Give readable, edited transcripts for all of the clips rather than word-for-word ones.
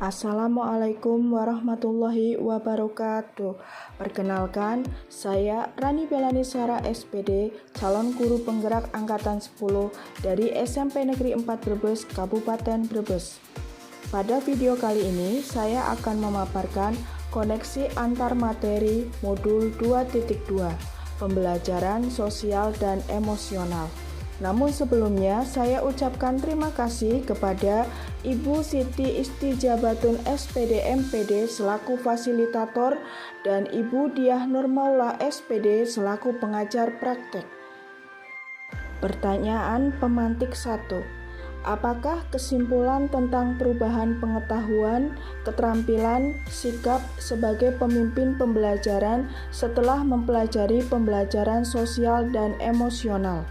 Assalamualaikum warahmatullahi wabarakatuh. Perkenalkan, saya Rani Belani Sara SPD, calon guru penggerak angkatan 10 dari SMP Negeri 4 Brebes, Kabupaten Brebes. Pada video kali ini, saya akan memaparkan koneksi antar materi modul 2.2, pembelajaran sosial dan emosional. Namun sebelumnya saya ucapkan terima kasih kepada Ibu Siti Istijabatun SPD MPD selaku fasilitator dan Ibu Diah Nurmaula SPD selaku pengajar praktek. Pertanyaan pemantik 1. Apakah kesimpulan tentang perubahan pengetahuan, keterampilan, sikap sebagai pemimpin pembelajaran setelah mempelajari pembelajaran sosial dan emosional?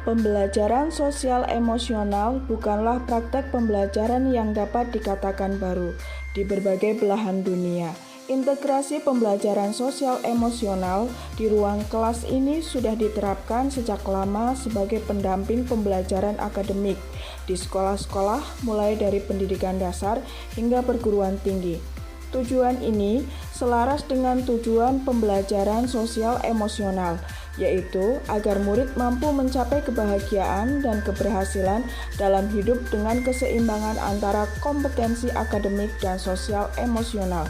Pembelajaran sosial emosional bukanlah praktek pembelajaran yang dapat dikatakan baru di berbagai belahan dunia. Integrasi pembelajaran sosial emosional di ruang kelas ini sudah diterapkan sejak lama sebagai pendamping pembelajaran akademik di sekolah-sekolah mulai dari pendidikan dasar hingga perguruan tinggi. Tujuan ini selaras dengan tujuan pembelajaran sosial emosional, yaitu agar murid mampu mencapai kebahagiaan dan keberhasilan dalam hidup dengan keseimbangan antara kompetensi akademik dan sosial emosional.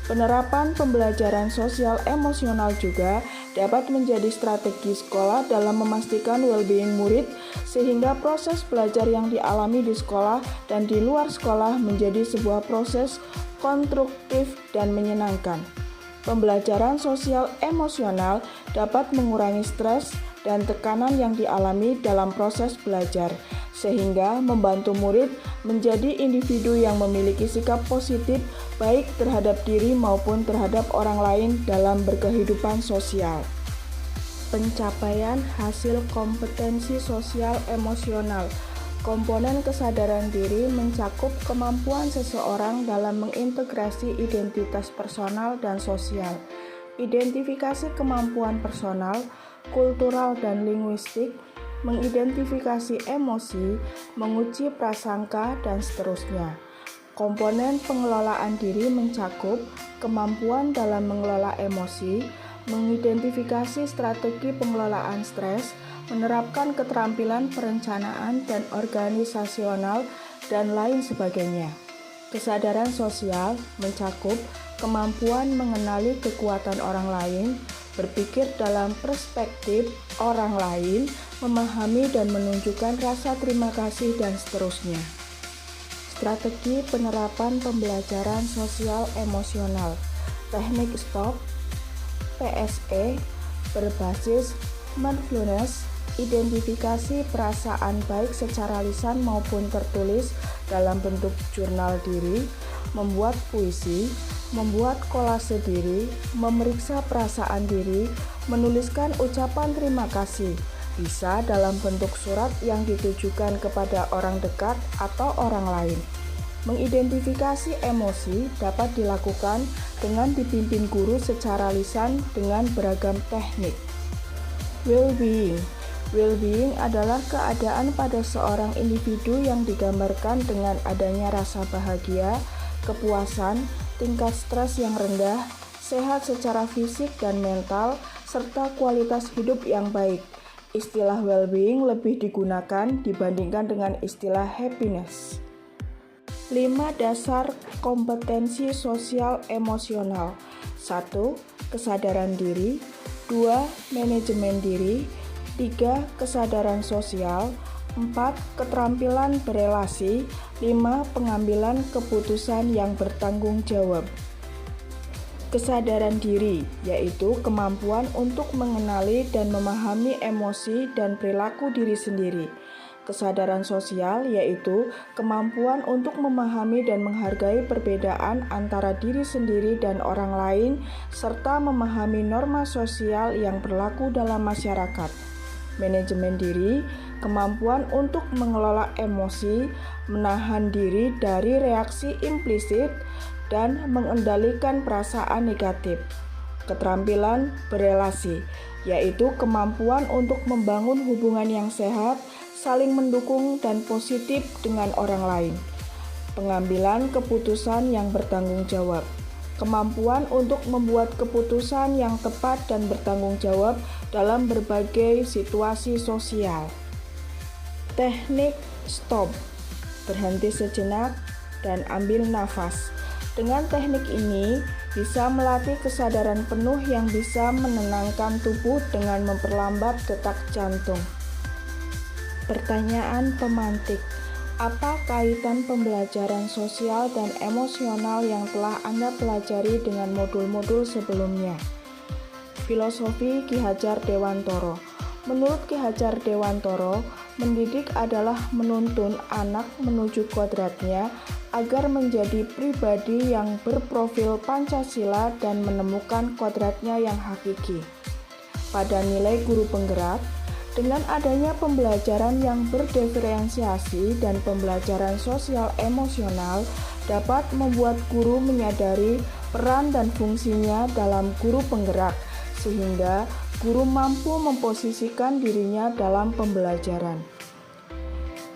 Penerapan pembelajaran sosial emosional juga dapat menjadi strategi sekolah dalam memastikan well-being murid sehingga proses belajar yang dialami di sekolah dan di luar sekolah menjadi sebuah proses konstruktif dan menyenangkan. Pembelajaran sosial emosional dapat mengurangi stres dan tekanan yang dialami dalam proses belajar, sehingga membantu murid menjadi individu yang memiliki sikap positif baik terhadap diri maupun terhadap orang lain dalam berkehidupan sosial. Pencapaian hasil kompetensi sosial emosional. Komponen kesadaran diri mencakup kemampuan seseorang dalam mengintegrasi identitas personal dan sosial, identifikasi kemampuan personal, kultural dan linguistik, mengidentifikasi emosi, menguji prasangka, dan seterusnya. Komponen pengelolaan diri mencakup kemampuan dalam mengelola emosi, mengidentifikasi strategi pengelolaan stres, menerapkan keterampilan perencanaan dan organisasional, dan lain sebagainya. Kesadaran sosial mencakup kemampuan mengenali kekuatan orang lain, berpikir dalam perspektif orang lain, memahami dan menunjukkan rasa terima kasih, dan seterusnya. Strategi penerapan pembelajaran sosial emosional. Teknik STOP, PSE, berbasis mindfulness, identifikasi perasaan baik secara lisan maupun tertulis dalam bentuk jurnal diri, membuat puisi, membuat kolase diri, memeriksa perasaan diri, menuliskan ucapan terima kasih, bisa dalam bentuk surat yang ditujukan kepada orang dekat atau orang lain. Mengidentifikasi emosi dapat dilakukan dengan dipimpin guru secara lisan dengan beragam teknik. Well-being. Well-being adalah keadaan pada seorang individu yang digambarkan dengan adanya rasa bahagia, kepuasan, tingkat stres yang rendah, sehat secara fisik dan mental, serta kualitas hidup yang baik. Istilah well-being lebih digunakan dibandingkan dengan istilah happiness. 5 dasar kompetensi sosial emosional. 1. Kesadaran diri. 2. Manajemen diri. 3. Kesadaran sosial. 4. Keterampilan berelasi. 5. Pengambilan keputusan yang bertanggung jawab. Kesadaran diri, yaitu kemampuan untuk mengenali dan memahami emosi dan perilaku diri sendiri. Kesadaran sosial, yaitu kemampuan untuk memahami dan menghargai perbedaan antara diri sendiri dan orang lain, serta memahami norma sosial yang berlaku dalam masyarakat. Manajemen diri, kemampuan untuk mengelola emosi, menahan diri dari reaksi implisit, dan mengendalikan perasaan negatif. Keterampilan berelasi, yaitu kemampuan untuk membangun hubungan yang sehat, saling mendukung, dan positif dengan orang lain. pengambilan keputusan yang bertanggung jawab, kemampuan untuk membuat keputusan yang tepat dan bertanggung jawab dalam berbagai situasi sosial. Teknik stop, berhenti sejenak dan ambil nafas. Dengan teknik ini bisa melatih kesadaran penuh yang bisa menenangkan tubuh dengan memperlambat detak jantung. Pertanyaan pemantik. Apa kaitan pembelajaran sosial dan emosional yang telah Anda pelajari dengan modul-modul sebelumnya? Filosofi Ki Hadjar Dewantoro. Menurut Ki Hadjar Dewantoro, mendidik adalah menuntun anak menuju kodratnya agar menjadi pribadi yang berprofil Pancasila dan menemukan kodratnya yang hakiki. Pada nilai guru penggerak, dengan adanya pembelajaran yang berdiferensiasi dan pembelajaran sosial emosional dapat membuat guru menyadari peran dan fungsinya dalam guru penggerak, sehingga guru mampu memposisikan dirinya dalam pembelajaran.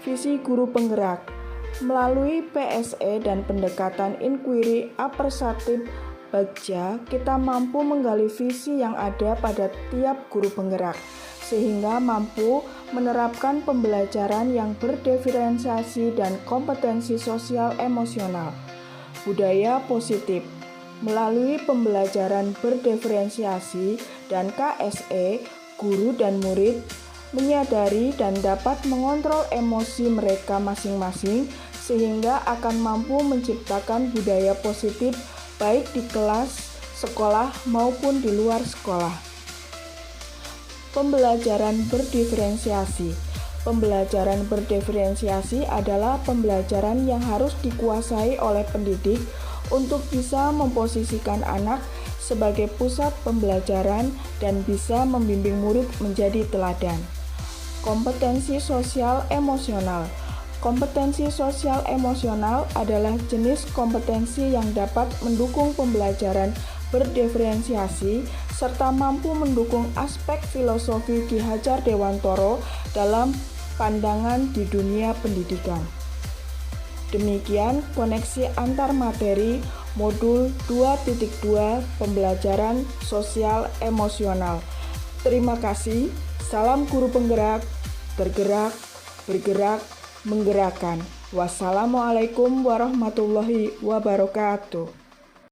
Visi guru penggerak. Melalui PSE dan pendekatan inquiry apersatif Bagja, kita mampu menggali visi yang ada pada tiap guru penggerak, sehingga mampu menerapkan pembelajaran yang berdiferensiasi dan kompetensi sosial emosional. Budaya positif. Melalui pembelajaran berdiferensiasi dan KSE, guru dan murid menyadari dan dapat mengontrol emosi mereka masing-masing sehingga akan mampu menciptakan budaya positif baik di kelas, sekolah maupun di luar sekolah. Pembelajaran berdiferensiasi. Pembelajaran berdiferensiasi adalah pembelajaran yang harus dikuasai oleh pendidik untuk bisa memposisikan anak sebagai pusat pembelajaran dan bisa membimbing murid menjadi teladan. Kompetensi sosial emosional. Kompetensi sosial emosional adalah jenis kompetensi yang dapat mendukung pembelajaran berdiferensiasi serta mampu mendukung aspek filosofi Ki Hadjar Dewantoro dalam pandangan di dunia pendidikan. Demikian koneksi antar materi modul 2.2 pembelajaran sosial emosional. Terima kasih. Salam guru penggerak, bergerak, bergerak, menggerakkan. Wassalamualaikum warahmatullahi wabarakatuh.